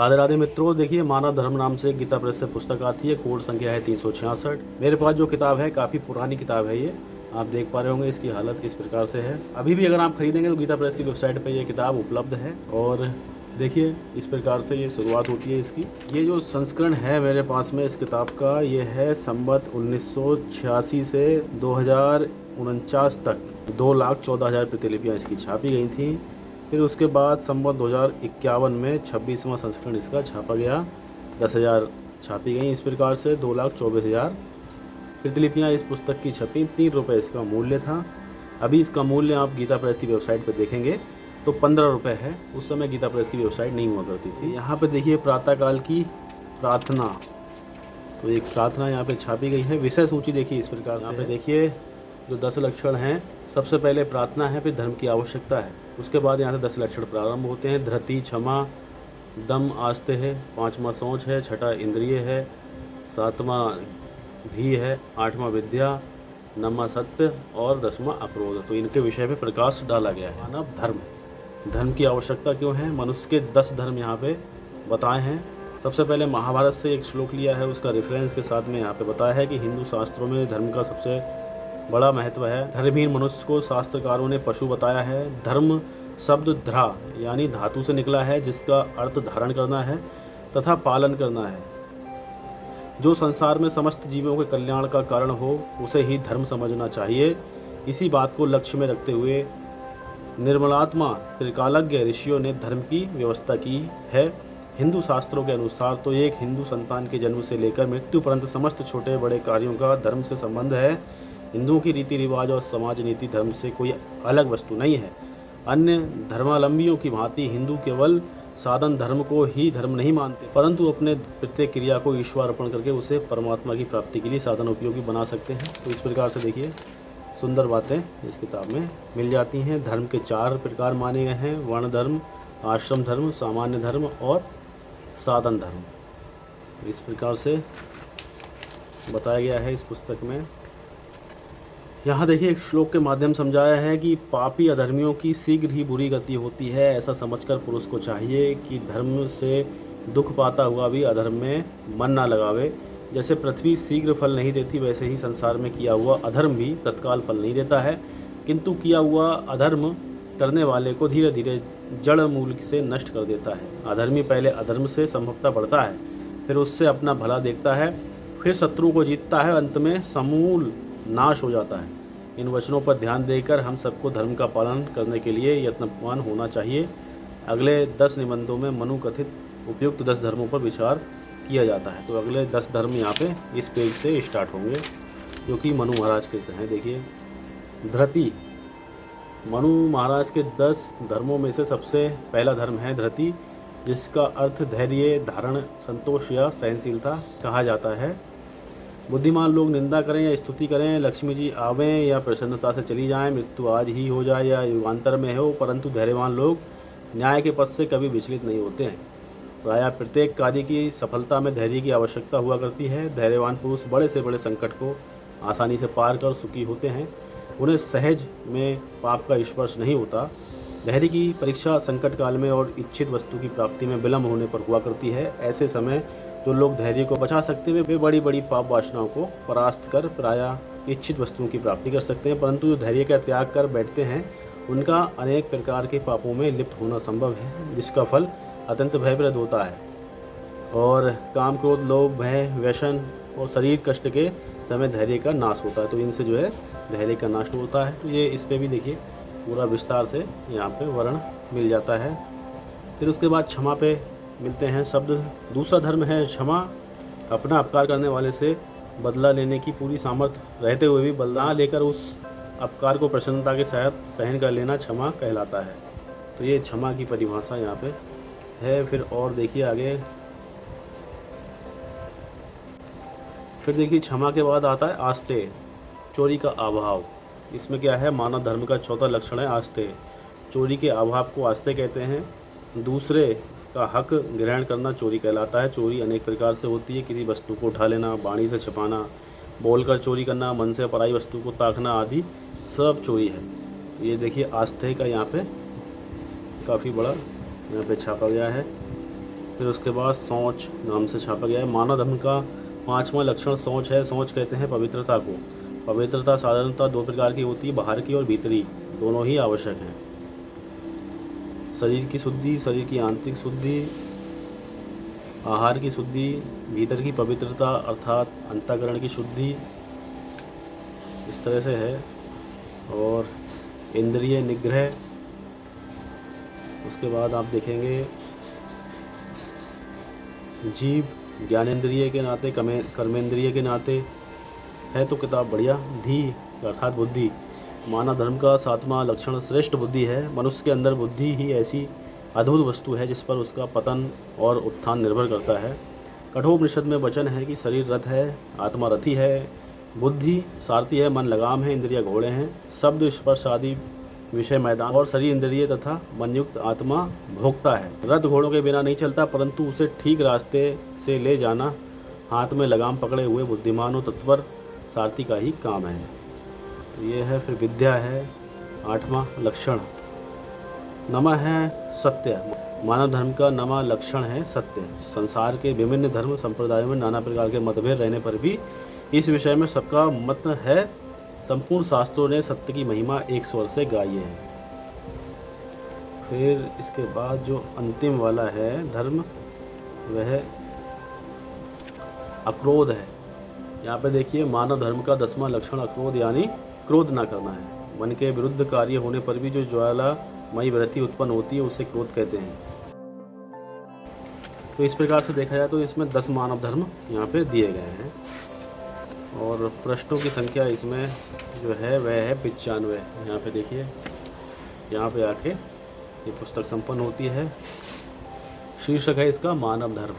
राधे राधे मित्रों, देखिए मानव धर्म नाम से गीता प्रेस से पुस्तक आती है। कोड संख्या है 366। मेरे पास जो किताब है काफ़ी पुरानी किताब है। ये आप देख पा रहे होंगे, इसकी हालत किस प्रकार से है। अभी भी अगर आप खरीदेंगे तो गीता प्रेस की वेबसाइट पर ये किताब उपलब्ध है। और देखिए इस प्रकार से ये शुरुआत होती है इसकी। ये जो संस्करण है मेरे पास में इस किताब का, ये है संवत 1986 से 2049 तक 2,14,000 प्रतिलिपियाँ इसकी छापी गई थी। फिर उसके बाद संवत 2051 में 26वां संस्करण इसका छापा गया। 10,000 छापी गई। इस प्रकार से 2,24,000 प्रतिलिपियाँ इस पुस्तक की छपी। 3 रुपये इसका मूल्य था। अभी इसका मूल्य आप गीता प्रेस की वेबसाइट पर देखेंगे तो 15 रुपये है। उस समय गीता प्रेस की वेबसाइट नहीं हुआ करती थी। यहाँ पे देखिए प्रातःकाल की प्रार्थना, तो एक प्रार्थना यहाँ पे छापी गई है। विषय सूची देखिए इस प्रकार से। यहाँ पे देखिए जो 10 लक्षण हैं, सबसे पहले प्रार्थना है, फिर धर्म की आवश्यकता है। उसके बाद यहाँ से 10 लक्षण प्रारंभ होते हैं। धृति, क्षमा, दम, आस्ते है, 5वां सोच है, 6ठा इंद्रिय है, 7वां धी है, 8वां विद्या, 9वां सत्य और 10वां अक्रोध। तो इनके विषय में प्रकाश डाला गया है। मानव धर्म, धर्म की आवश्यकता क्यों है, मनुष्य के 10 धर्म यहाँ पे बताए हैं। सबसे पहले महाभारत से एक श्लोक लिया है, उसका रेफरेंस के साथ में यहाँ पे बताया है कि हिंदू शास्त्रों में धर्म का सबसे बड़ा महत्व है। धर्महीन मनुष्य को शास्त्रकारों ने पशु बताया है। धर्म शब्द ध्रा यानी धातु से निकला है, जिसका अर्थ धारण करना है तथा पालन करना है। जो संसार में समस्त जीवों के कल्याण का कारण हो, उसे ही धर्म समझना चाहिए। इसी बात को लक्ष्य में रखते हुए निर्मलात्मा त्रिकालज्ञ ऋषियों ने धर्म की व्यवस्था की है। हिंदू शास्त्रों के अनुसार तो एक हिंदू संतान के जन्म से लेकर मृत्यु पर्यंत समस्त छोटे बड़े कार्यों का धर्म से संबंध है। हिंदुओं की रीति रिवाज और समाज नीति धर्म से कोई अलग वस्तु नहीं है। अन्य धर्मावलंबियों की भांति हिंदू केवल साधन धर्म को ही धर्म नहीं मानते, परंतु अपने प्रत्येक क्रिया को ईश्वर अर्पण करके उसे परमात्मा की प्राप्ति के लिए साधन उपयोगी बना सकते हैं। तो इस प्रकार से देखिए सुंदर बातें इस किताब में मिल जाती हैं। धर्म के 4 प्रकार माने गए हैं: वर्ण धर्म, आश्रम धर्म, सामान्य धर्म और साधन धर्म। इस प्रकार से बताया गया है इस पुस्तक में। यहाँ देखिए एक श्लोक के माध्यम समझाया है कि पापी अधर्मियों की शीघ्र ही बुरी गति होती है। ऐसा समझकर पुरुष को चाहिए कि धर्म से दुख पाता हुआ भी अधर्म में मन ना लगावे। जैसे पृथ्वी शीघ्र फल नहीं देती, वैसे ही संसार में किया हुआ अधर्म भी तत्काल फल नहीं देता है, किंतु किया हुआ अधर्म करने वाले को धीरे धीरे जड़ मूल से नष्ट कर देता है। अधर्मी पहले अधर्म से संभवतः बढ़ता है, फिर उससे अपना भला देखता है, फिर शत्रु को जीतता है, अंत में समूल नाश हो जाता है। इन वचनों पर ध्यान देकर हम सबको धर्म का पालन करने के लिए यत्नवान होना चाहिए। अगले 10 निबंधों में मनु कथित उपयुक्त 10 धर्मों पर विचार किया जाता है। तो अगले 10 धर्म यहाँ पे इस पेज से स्टार्ट होंगे, जो कि मनु महाराज के हैं। देखिए धृति, मनु महाराज के 10 धर्मों में से सबसे पहला धर्म है धृति, जिसका अर्थ धैर्य, धारण, संतोष या सहनशीलता कहा जाता है। बुद्धिमान लोग निंदा करें या स्तुति करें, लक्ष्मी जी आवें या प्रसन्नता से चली जाएं, मृत्यु आज ही हो जाए या युगांतर में हो, परंतु धैर्यवान लोग न्याय के पथ से कभी विचलित नहीं होते हैं। प्रायः प्रत्येक कार्य की सफलता में धैर्य की आवश्यकता हुआ करती है। धैर्यवान पुरुष बड़े से बड़े संकट को आसानी से पार कर सुखी होते हैं। उन्हें सहज में पाप का स्पर्श नहीं होता। धैर्य की परीक्षा संकट काल में और इच्छित वस्तु की प्राप्ति में विलम्ब होने पर हुआ करती है। ऐसे समय जो लोग धैर्य को बचा सकते हुए वे बड़ी बड़ी पाप वासनाओं को परास्त कर प्रायः इच्छित वस्तुओं की प्राप्ति कर सकते हैं, परंतु जो धैर्य का त्याग कर बैठते हैं उनका अनेक प्रकार के पापों में लिप्त होना संभव है, जिसका फल अत्यंत भयप्रद होता है। और काम, क्रोध, लोभ, भय, व्यसन और शरीर कष्ट के समय धैर्य का नाश होता है। तो इनसे जो है धैर्य का नाश होता है। तो ये इस पे भी देखिए पूरा विस्तार से यहाँ पे वर्णन मिल जाता है। फिर उसके बाद क्षमा पे मिलते हैं शब्द। दूसरा धर्म है क्षमा। अपना अपकार करने वाले से बदला लेने की पूरी सामर्थ्य रहते हुए भी बदला लेकर उस अपकार को प्रसन्नता के साथ सहन कर लेना क्षमा कहलाता है। तो ये क्षमा की परिभाषा यहाँ पे है। फिर और देखिए आगे, फिर देखिए क्षमा के बाद आता है आस्ते, चोरी का अभाव। इसमें क्या है, मानव धर्म का चौथा लक्षण है आस्ते। चोरी के अभाव को आस्ते कहते हैं। दूसरे का हक ग्रहण करना चोरी कहलाता है। चोरी अनेक प्रकार से होती है। किसी वस्तु को उठा लेना, वाणी से छिपाना, बोलकर चोरी करना, मन से पराई वस्तु को ताकना आदि सब चोरी है। ये देखिए आस्ते का यहाँ पे काफ़ी बड़ा यहाँ पे छापा गया है। फिर उसके बाद सोच नाम से छापा गया है। मानव धर्म का 5वां लक्षण सोच है। सोच कहते हैं पवित्रता को। पवित्रता साधारणतः 2 प्रकार की होती है, बाहर की और भीतरी, दोनों ही आवश्यक हैं। शरीर की शुद्धि, शरीर की आंतरिक शुद्धि, आहार की शुद्धि, भीतर की पवित्रता अर्थात अंतःकरण की शुद्धि, इस तरह से है। और इंद्रिय निग्रह, उसके बाद आप देखेंगे जीव ज्ञानेंद्रिय के नाते, कर्मेंद्रिय के नाते है तो किताब बढ़िया। धी अर्थात बुद्धि, मानव धर्म का 7वां लक्षण श्रेष्ठ बुद्धि है। मनुष्य के अंदर बुद्धि ही ऐसी अद्भुत वस्तु है जिस पर उसका पतन और उत्थान निर्भर करता है। कठोपनिषद में वचन है कि शरीर रथ है, आत्मा रथी है, बुद्धि सारथी है, मन लगाम है, इंद्रिय घोड़े हैं, शब्द स्पर्श आदि विषय मैदान, और शरीर इंद्रिय तथा मनयुक्त आत्मा भोक्ता है। रथ घोड़ों के बिना नहीं चलता, परंतु उसे ठीक रास्ते से ले जाना हाथ में लगाम पकड़े हुए बुद्धिमान और तत्पर सारथी का ही काम है। तो ये है। फिर विद्या है 8वां लक्षण। नमा है सत्य। मानव धर्म का नमा लक्षण है सत्य। संसार के विभिन्न धर्म संप्रदायों में नाना प्रकार के मतभेद रहने पर भी इस विषय में सबका मत है। संपूर्ण शास्त्रों ने सत्य की महिमा एक स्वर से गाई है। फिर इसके बाद जो अंतिम वाला है धर्म, वह अक्रोध है। यहाँ पे देखिए, मानव धर्म का 10वां लक्षण अक्रोध यानी क्रोध ना करना है। मन के विरुद्ध कार्य होने पर भी जो ज्वालामयी वृत्ति उत्पन्न होती है उसे क्रोध कहते हैं। तो इस प्रकार से देखा जाए तो इसमें 10 मानव धर्म यहाँ पे दिए गए हैं। और प्रश्नों की संख्या इसमें जो है वह है 95। यहाँ पे देखिए, यहाँ पे आके ये पुस्तक संपन्न होती है। शीर्षक है इसका मानव धर्म।